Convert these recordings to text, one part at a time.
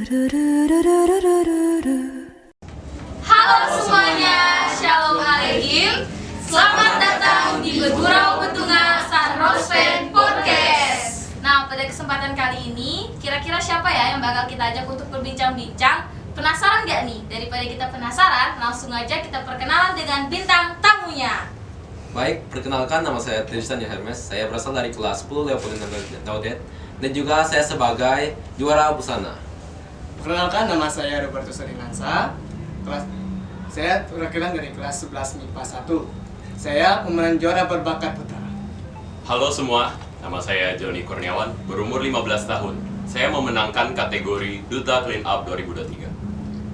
Halo semuanya, Shalom Aleichem. Selamat datang di Begurau Betunga San Rosven Podcast. Nah, pada kesempatan kali ini, kira-kira siapa ya yang bakal kita ajak untuk berbincang-bincang? Penasaran gak nih? Daripada kita penasaran, langsung aja kita perkenalan dengan bintang tamunya. Baik, perkenalkan nama saya Tristan Hermes. Saya berasal dari kelas 10 Leopoldina Daudet dan juga saya sebagai juara busana. Perkenalkan, nama saya Roberto Serinansa. Saya perwakilan dari kelas 11 MIPA 1. Saya pemenang juara berbakat putra. Halo semua, nama saya Joni Kurniawan, berumur 15 tahun. Saya memenangkan kategori Duta Clean Up 2023.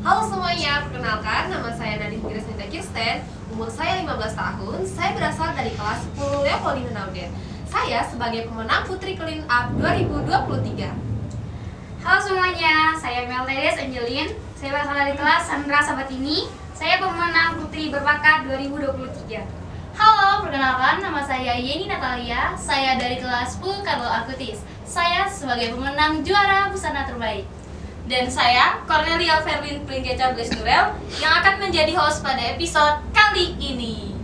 Halo semuanya, perkenalkan nama saya Nadine Gresnita Kirsten, umur saya 15 tahun, saya berasal dari kelas 10 Leopoldina Daudet. Saya sebagai pemenang Putri Clean Up 2023. Halo semuanya, saya Meltedes Angelin. Saya berasal dari kelas Sandra Sabatini. Saya pemenang Putri Berbakat 2023. Halo, perkenalkan nama saya Yeni Natalia. Saya dari kelas 10 Karlo Akutis. Saya sebagai pemenang juara busana terbaik. Dan saya, Cornelia Verlin Pringgeca Blesnurel, yang akan menjadi host pada episode kali ini.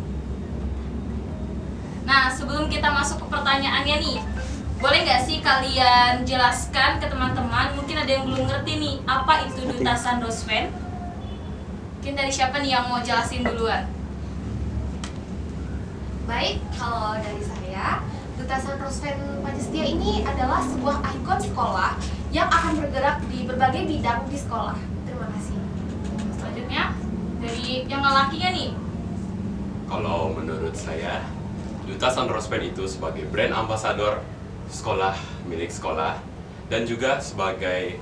Nah, sebelum kita masuk ke pertanyaannya nih, boleh nggak sih kalian jelaskan ke teman-teman, mungkin ada yang belum ngerti nih, apa itu Duta San Rosven? Mungkin dari siapa nih yang mau jelasin duluan? Baik, kalau dari saya, Duta San Rosven Pancastia ini adalah sebuah ikon sekolah yang akan bergerak di berbagai bidang di sekolah. Terima kasih. Selanjutnya, dari yang lelakinya nih. Kalau menurut saya, Duta San Rosven itu sebagai brand ambassador sekolah milik sekolah dan juga sebagai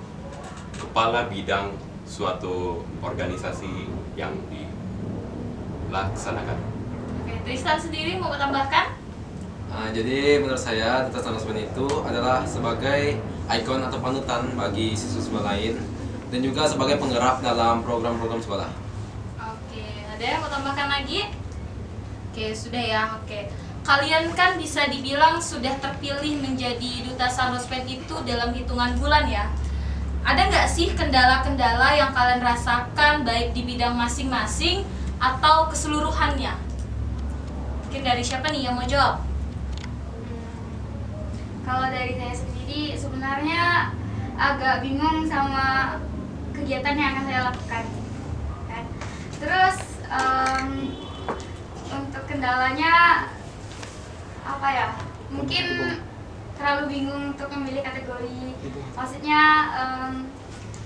kepala bidang suatu organisasi yang dilaksanakan. Oke, Tristan sendiri mau tambahkan? Jadi menurut saya Duta San Rosven itu adalah sebagai ikon atau panutan bagi siswa lain dan juga sebagai penggerak dalam program-program sekolah. Oke, ada yang mau tambahkan lagi? Oke, sudah ya. Oke. Kalian kan bisa dibilang sudah terpilih menjadi Duta San Rosven itu dalam hitungan bulan ya. Ada nggak sih kendala-kendala yang kalian rasakan baik di bidang masing-masing atau keseluruhannya? Mungkin dari siapa nih yang mau jawab? Kalau dari saya sendiri sebenarnya agak bingung sama kegiatan yang akan saya lakukan. Kan? Terus untuk kendalanya apa ya? Mungkin terlalu bingung untuk memilih kategori. Maksudnya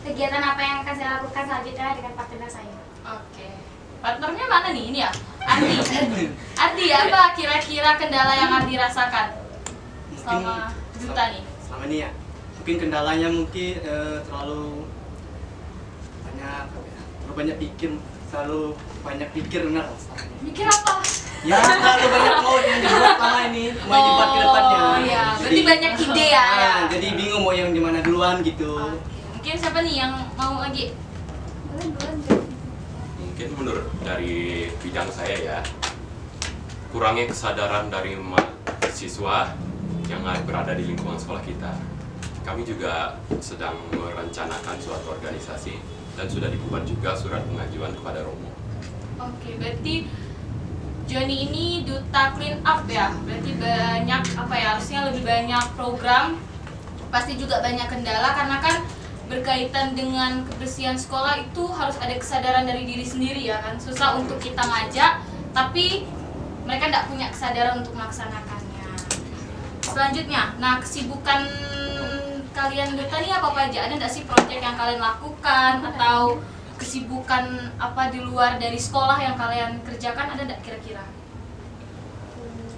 kegiatan apa yang akan saya lakukan selanjutnya dengan partner saya. Oke. Partnernya mana nih? Ini ya? Ardi. Ardi, apa kira-kira kendala yang Ardi rasakan selama duta nih? Selama ini ya, mungkin kendalanya terlalu banyak pikir, terlalu banyak pikir benar. Mikir apa? Ya, terlalu banyak mau yang dibuat sama ini, mau dibuat ke depannya. Oh iya, berarti banyak ide ya. Jadi bingung mau yang di mana duluan gitu. Oke. Mungkin siapa nih yang mau lagi? Mungkin menurut dari bidang saya ya, kurangnya kesadaran dari siswa yang berada di lingkungan sekolah kita. Kami juga sedang merencanakan suatu organisasi dan sudah dibuat juga surat pengajuan kepada Romo. Oke, berarti Joni ini Duta Clean Up ya. Berarti banyak harusnya lebih banyak program. Pasti juga banyak kendala karena kan berkaitan dengan kebersihan sekolah itu harus ada kesadaran dari diri sendiri ya kan. Susah untuk kita ngajak, tapi mereka tidak punya kesadaran untuk melaksanakannya. Selanjutnya, nah kesibukan kalian duta nih apa aja? Ada nggak sih proyek yang kalian lakukan atau kesibukan apa di luar dari sekolah yang kalian kerjakan, ada nggak kira-kira?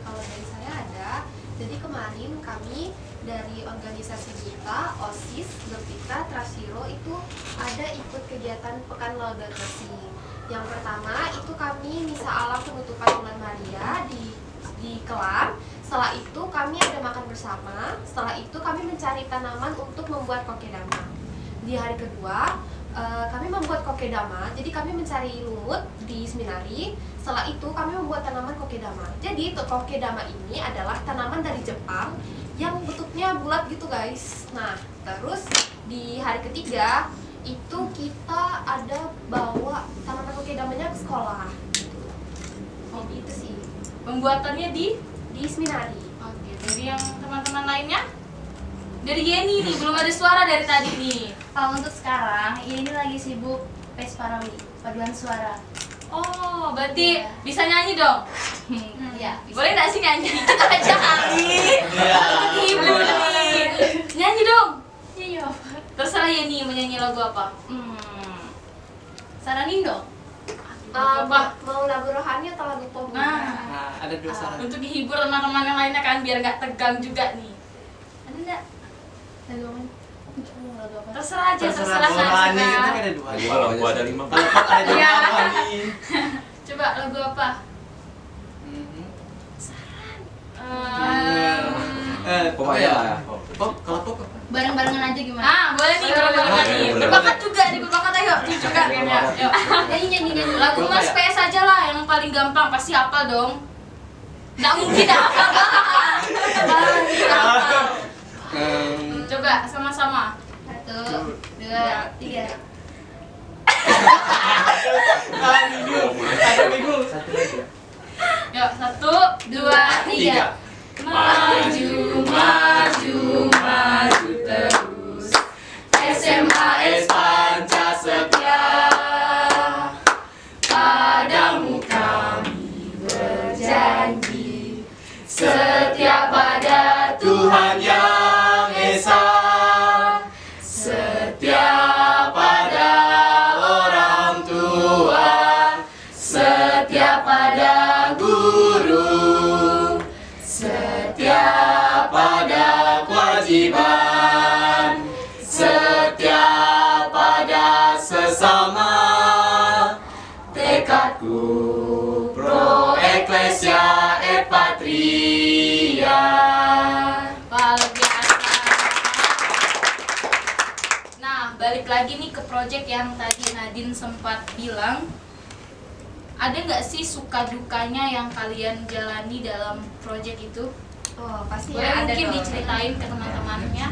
Kalau dari saya ada. Jadi kemarin kami dari organisasi kita, OSIS, Gempita, Trasiro itu ada ikut kegiatan Pekan Laudato Si. Yang pertama itu kami misa alam penutupan bulan Maria di Kelam. Setelah itu kami ada makan bersama. Setelah itu kami mencari tanaman untuk membuat kokedama. Di hari kedua kami membuat kokedama. Jadi kami mencari lumut di seminari. Setelah itu kami membuat tanaman kokedama. Jadi kokedama ini adalah tanaman dari Jepang yang bentuknya bulat gitu guys. Nah terus di hari ketiga itu kita ada bawa tanaman kokedamanya ke sekolah. Oh, Itu sih Pembuatannya di Seminari. Oke, dari yang teman-teman lainnya? Dari Yeni nih, belum ada suara dari tadi nih. Kalau untuk sekarang, ini lagi sibuk Pesparawi, paduan suara. Oh, berarti Iya. bisa nyanyi dong? Ya, Boleh nggak sih nyanyi dikit aja kali? Untuk ibu nih. Nyanyi dong. Iya, apa? Terserah Yeni mau nyanyi lagu apa? Saranin dong. Lagu apa? Mau lagu rohani atau lagu pop? Nah, Nah, ada dua saran. untuk dihibur teman-teman yang lainnya kan biar nggak tegang juga nih. Ada nggak? Lagu apa? Lagu apa? Terserah aja, Terserah terserah rohani nggak kita suka. kan ada dua. Kalau aku ada 5. Kalau pop ada dua Iya. rohani. Coba lagu apa? Mhm. Pop apa aja lah ya. Pop, kalau pop apa? Bareng-barengan aja gimana? Ah, boleh nih, bareng-bareng nih. Boleh. Berbakat juga nih, berbakat ayo. Tunjukkan kayaknya. Yuk. Nyanyi. Lagu Coba Mas ya. PS aja lah, yang paling gampang pasti hafal dong. Nggak mungkin hafal. Hafal. Coba sama-sama. 1, 2, 3. Ada minggu. Satu lagi. Yuk, 1, 2, 3. Maju, maju, maju terus. SMAS Pancasila. Padamu kami berjanji setia pada Tuhan Yang Esa, setia pada orang tua, setia pada guru, setia pada kewajiban, setia pada sesama. Tekadku pro ecclesia et patria. Wah, luar biasa. Nah, balik lagi nih ke project yang tadi Nadine sempat bilang. Ada nggak sih suka dukanya yang kalian jalani dalam project itu? Oh, pasti Boleh ada mungkin dong. diceritain ke teman-temannya.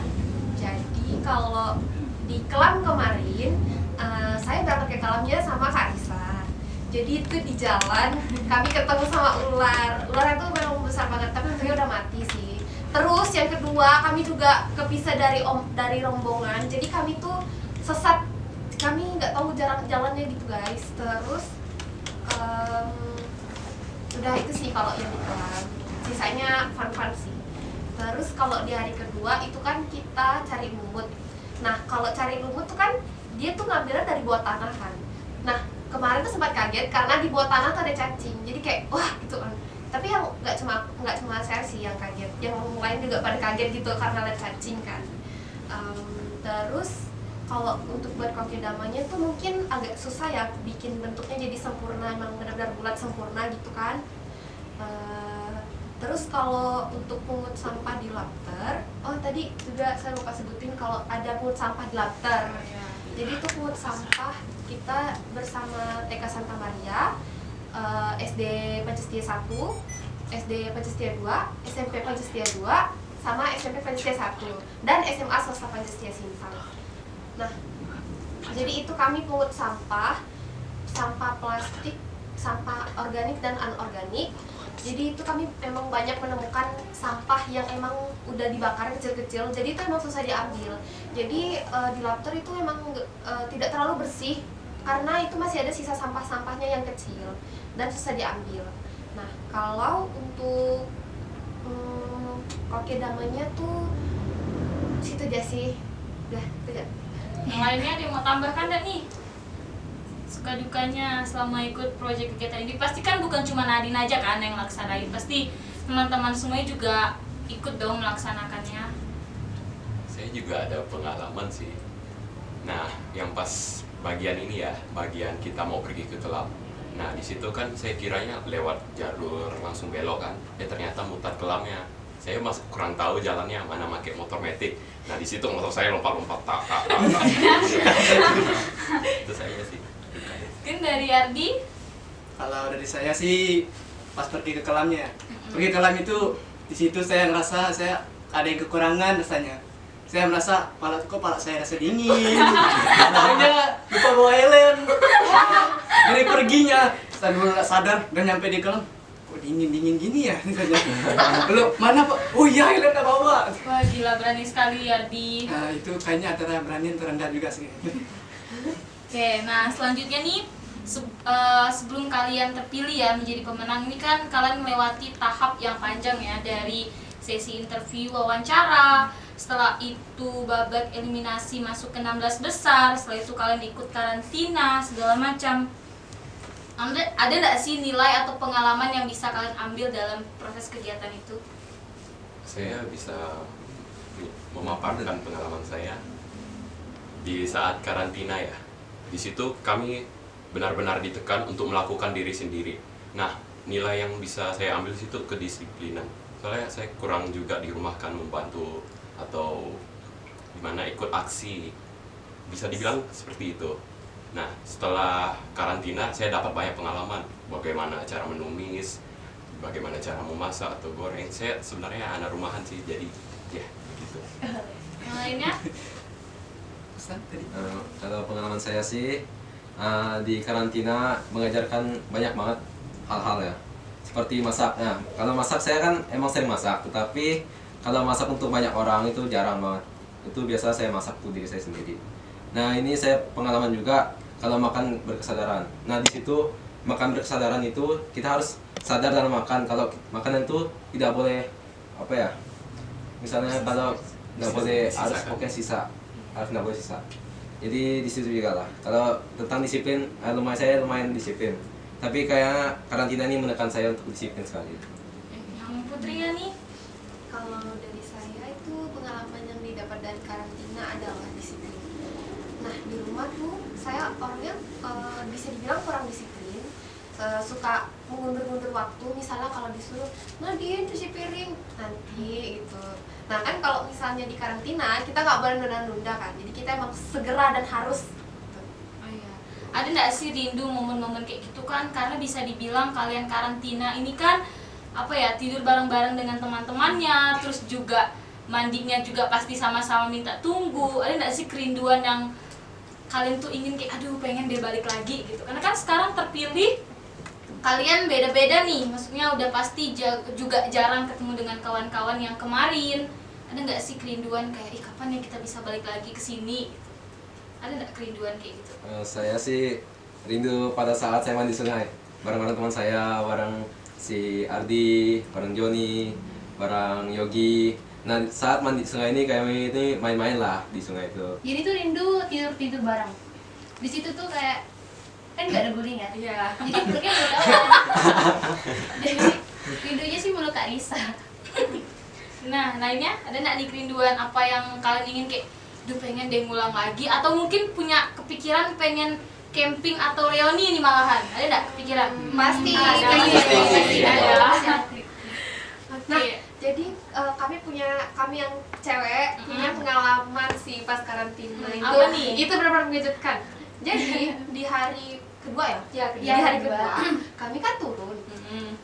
Jadi kalau di kelam kemarin, saya berangkat ke kelamnya sama Kak Risa. Jadi itu di jalan kami ketemu sama ular. Ular itu memang besar banget, tapi untungnya udah mati sih. Terus yang kedua, kami juga kepisah dari rombongan. Jadi kami tuh sesat. Kami nggak tahu jalannya gitu guys. Terus udah itu sih kalau yang di kelam. Sisanya fun-fun sih. Terus kalau di hari kedua itu kan kita cari lumut. Nah kalau cari lumut tuh kan dia tuh ngambilnya dari bawah tanah kan. Nah kemarin tuh sempat kaget karena di bawah tanah tuh ada cacing. Jadi kayak wah gitu kan. Tapi yang nggak cuma saya sih yang kaget, yang lain juga pada kaget gitu karena ada cacing kan. Terus kalau untuk buat kokedamanya tuh mungkin agak susah ya bikin bentuknya jadi sempurna, emang benar-benar bulat sempurna gitu kan. Terus kalau untuk pungut sampah di Lapter, oh tadi juga saya lupa sebutin kalau ada pungut sampah di Lapter. Jadi itu pungut sampah kita bersama TK Santa Maria, SD Pancastia 1, SD Pancastia 2, SMP Pancastia 2, sama SMP Pancastia 1 dan SMA Swasta Pancastia Simpang. Nah, jadi itu kami pungut sampah plastik, sampah organik dan anorganik. Jadi itu kami memang banyak menemukan sampah yang emang udah dibakar kecil-kecil. Jadi itu emang susah diambil. Jadi di Lapter itu emang tidak terlalu bersih karena itu masih ada sisa sampah-sampahnya yang kecil dan susah diambil. Nah, kalau untuk kokedamanya tuh situ aja sih. Udah, itu aja. Yang lainnya ada yang mau tambahkan nggak nih? Suka dukanya selama ikut proyek kegiatan ini pasti kan bukan cuma Nadine aja kan yang laksanain, pasti teman-teman semuanya juga ikut dong melaksanakannya. Saya juga ada pengalaman sih. Nah, yang pas bagian ini ya, bagian kita mau pergi ke klub. Nah, di situ kan saya kiranya lewat jalur langsung belok kan. Ternyata mutar kelamnya. Saya masih kurang tahu jalannya mana pakai motor metik. Nah, di situ motor saya lompat-lompat tak. Itu saya sih. Mungkin dari Ardi? Kalau dari saya sih pas pergi ke kelamnya. Pergi ke kelam itu di situ saya ngerasa saya ada yang kekurangan rasanya. saya merasa kepala saya rasa dingin. Makanya lupa bawa helm. Dari perginya, saya dulu nggak sadar dan nyampe di kelam. Kok dingin gini ya? Belum mana Pak? Oh iya, helm nggak bawa. Wah gila, berani sekali Ardi. Nah itu kayaknya antara berani yang terendah juga sih. Oke, nah selanjutnya nih sebelum kalian terpilih ya menjadi pemenang ini kan kalian melewati tahap yang panjang ya, dari sesi interview wawancara, setelah itu babak eliminasi masuk ke 16 besar, setelah itu kalian ikut karantina segala macam. Ada nggak sih nilai atau pengalaman yang bisa kalian ambil dalam proses kegiatan itu? Saya bisa memaparkan pengalaman saya di saat karantina ya. Di situ kami benar-benar ditekan untuk melakukan diri sendiri. Nah, nilai yang bisa saya ambil di situ kedisiplinan. Soalnya saya kurang juga di rumah kan membantu atau gimana ikut aksi. Bisa dibilang seperti itu. Nah, setelah karantina saya dapat banyak pengalaman. Bagaimana cara menumis, bagaimana cara memasak atau goreng. Saya sebenarnya anak rumahan sih, jadi ya gitu. Yang lainnya? Kalau pengalaman saya sih di karantina mengajarkan banyak banget hal-hal ya, seperti masak. Nah, kalau masak saya kan emang sering masak, tetapi kalau masak untuk banyak orang itu jarang banget. Itu biasa saya masak untuk diri saya sendiri. Nah, ini saya pengalaman juga kalau makan berkesadaran. Nah, di situ makan berkesadaran itu kita harus sadar dalam makan. Kalau makanan itu tidak boleh apa ya? Misalnya kalau nggak boleh harus pakai sisa, harus nggak boleh sisa. Jadi di situ juga lah. Kalau tentang disiplin, saya lumayan disiplin. Tapi kayak karantina ini menekan saya untuk disiplin sekali. Yang Putri nih? Kalau dari saya itu pengalaman yang didapat dari karantina adalah disiplin. Nah di rumah tuh saya orangnya bisa dibilang kurang disiplin, suka mengundur-undur waktu. Misalnya kalau disuruh Nadine cuci piring nanti gitu. Nah kan kalau misalnya di karantina kita nggak boleh nunda-nunda kan, jadi kita emang segera dan harus gitu. Oh iya. Ada nggak sih rindu momen-momen kayak gitu kan? Karena bisa dibilang kalian karantina ini kan apa ya, tidur bareng-bareng dengan teman-temannya, terus juga mandinya juga pasti sama-sama minta tunggu. Ada nggak sih kerinduan yang kalian tuh ingin kayak aduh pengen deh balik lagi gitu? Karena kan sekarang terpilih kalian beda-beda nih, maksudnya udah pasti juga jarang ketemu dengan kawan-kawan yang kemarin. Ada nggak sih kerinduan kayak kapan ya kita bisa balik lagi ke sini? Ada nggak kerinduan kayak gitu? Saya sih rindu pada saat saya mandi sungai bareng-bareng teman saya, bareng si Ardi, bareng Joni, bareng Yogi. Nah, saat mandi sungai ini kami ini main-main lah di sungai itu. Jadi tuh rindu tidur bareng. Di situ tuh kayak kan nggak ada guling ya. Iya. Jadi peluknya berkawan. Jadi rindunya sih meluk Kak Risa. Nah, lainnya ada nggak nih kerinduan apa yang kalian ingin kayak, duh pengen deh ngulang lagi, atau mungkin punya kepikiran pengen camping atau reuni nih malahan, ada nggak kepikiran? Pasti, Ada. pasti Ada. Nah, Oke. jadi kami yang cewek punya pengalaman sih pas karantina itu. Apa nih? Itu benar-benar mengejutkan. Jadi di hari kedua ya? Iya, di hari kedua. kedua kami kan turun.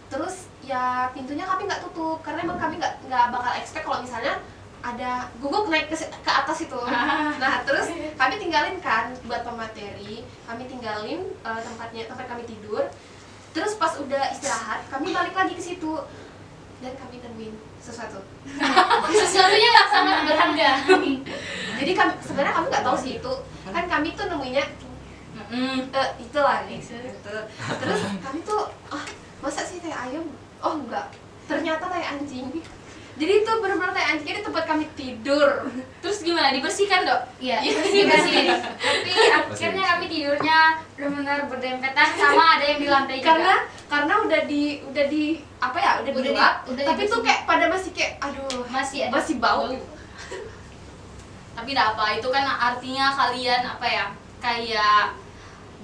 Terus ya pintunya kami nggak tutup karena emang kami nggak bakal expect kalau misalnya ada guguk naik ke atas itu. Nah terus kami tinggalin kan buat pemateri, kami tinggalin tempat kami tidur. Terus pas udah istirahat kami balik lagi ke situ dan kami nemuin sesuatu. Sesuatunya nggak sangat berharga. Jadi sebenarnya kami nggak tahu sih itu, kan kami tuh nemuinya itulah nih gitu. Terus kami tuh masa sih tai ayam? Oh enggak, ternyata tai anjing. Jadi itu benar-benar tai anjingnya di tempat kami tidur. Terus gimana, dibersihkan dok? Iya, Dibersihin. Tapi akhirnya kami tidurnya benar-benar berdempetan, sama ada yang di lantai juga. Karena udah di apa ya, udah dilap, udah tapi tuh dibersihin. kayak pada masih kayak aduh masih bau. Tapi tidak apa, itu kan artinya kalian apa ya, kayak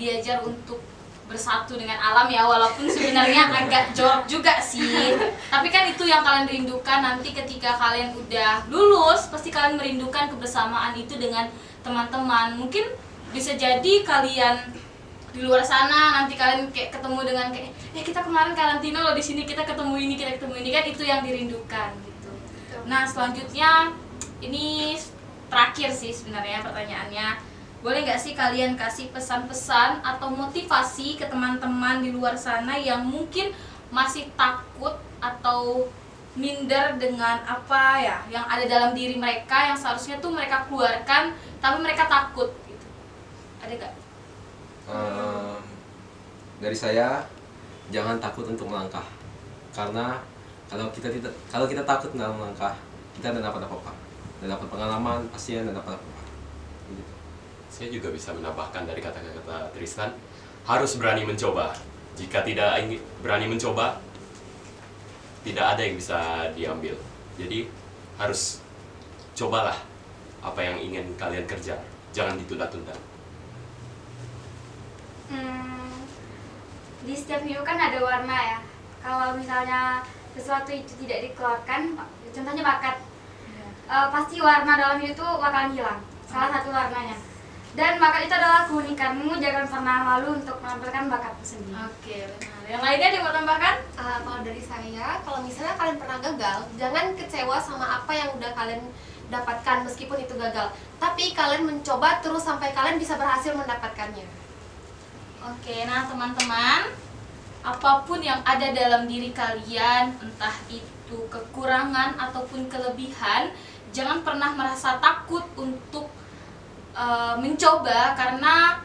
diajar untuk bersatu dengan alam ya, walaupun sebenarnya agak jorok juga sih. Tapi kan itu yang kalian rindukan nanti ketika kalian udah lulus, pasti kalian merindukan kebersamaan itu dengan teman-teman. Mungkin bisa jadi kalian di luar sana nanti kalian kayak ketemu dengan kayak kita kemarin karantina loh di sini, kita ketemu ini kan itu yang dirindukan gitu. Nah, selanjutnya ini terakhir sih sebenarnya pertanyaannya. Boleh nggak sih kalian kasih pesan-pesan atau motivasi ke teman-teman di luar sana yang mungkin masih takut atau minder dengan apa ya yang ada dalam diri mereka yang seharusnya tuh mereka keluarkan tapi mereka takut gitu. Ada nggak? Dari saya, jangan takut untuk melangkah. Karena kalau kita takut dalam melangkah, kita tidak dapat apa-apa. Tidak dapat pengalaman, pasti tidak dapat apa-apa. Gitu. Saya juga bisa menambahkan dari kata-kata Tristan, harus berani mencoba. Jika tidak berani mencoba, tidak ada yang bisa diambil. Jadi harus cobalah apa yang ingin kalian kerja, jangan ditunda-tunda. Di setiap hidup kan ada warna ya. Kalau misalnya sesuatu itu tidak dikeluarkan, contohnya bakat, pasti warna dalam hidup itu bakalan hilang. Salah satu warnanya. Dan bakat itu adalah keunikanmu, jangan pernah malu untuk menampilkan bakatmu sendiri. Oke, benar. Yang lainnya ada yang mau tambahkan? Kalau dari saya, kalau misalnya kalian pernah gagal, jangan kecewa sama apa yang udah kalian dapatkan meskipun itu gagal. Tapi kalian mencoba terus sampai kalian bisa berhasil mendapatkannya. Oke, nah teman-teman, apapun yang ada dalam diri kalian, entah itu kekurangan ataupun kelebihan, jangan pernah merasa takut untuk mencoba, karena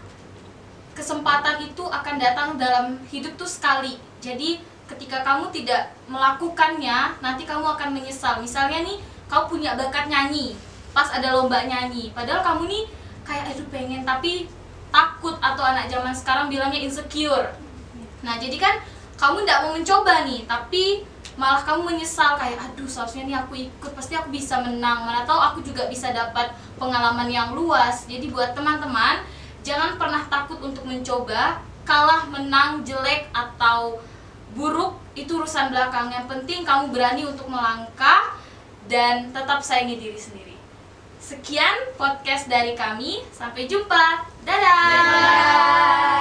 kesempatan itu akan datang dalam hidup tuh sekali. Jadi ketika kamu tidak melakukannya, nanti kamu akan menyesal. Misalnya nih, kamu punya bakat nyanyi, pas ada lomba nyanyi, padahal kamu nih kayak aduh pengen, tapi takut, atau anak zaman sekarang bilangnya insecure. Nah jadi kan kamu tidak mau mencoba nih, tapi malah kamu menyesal kayak aduh seharusnya nih aku ikut, pasti aku bisa menang, mana tahu aku juga bisa dapat pengalaman yang luas. Jadi buat teman-teman, jangan pernah takut untuk mencoba. Kalah, menang, jelek atau buruk itu urusan belakang. Yang penting kamu berani untuk melangkah dan tetap sayangi diri sendiri. Sekian podcast dari kami, sampai jumpa. Dadah.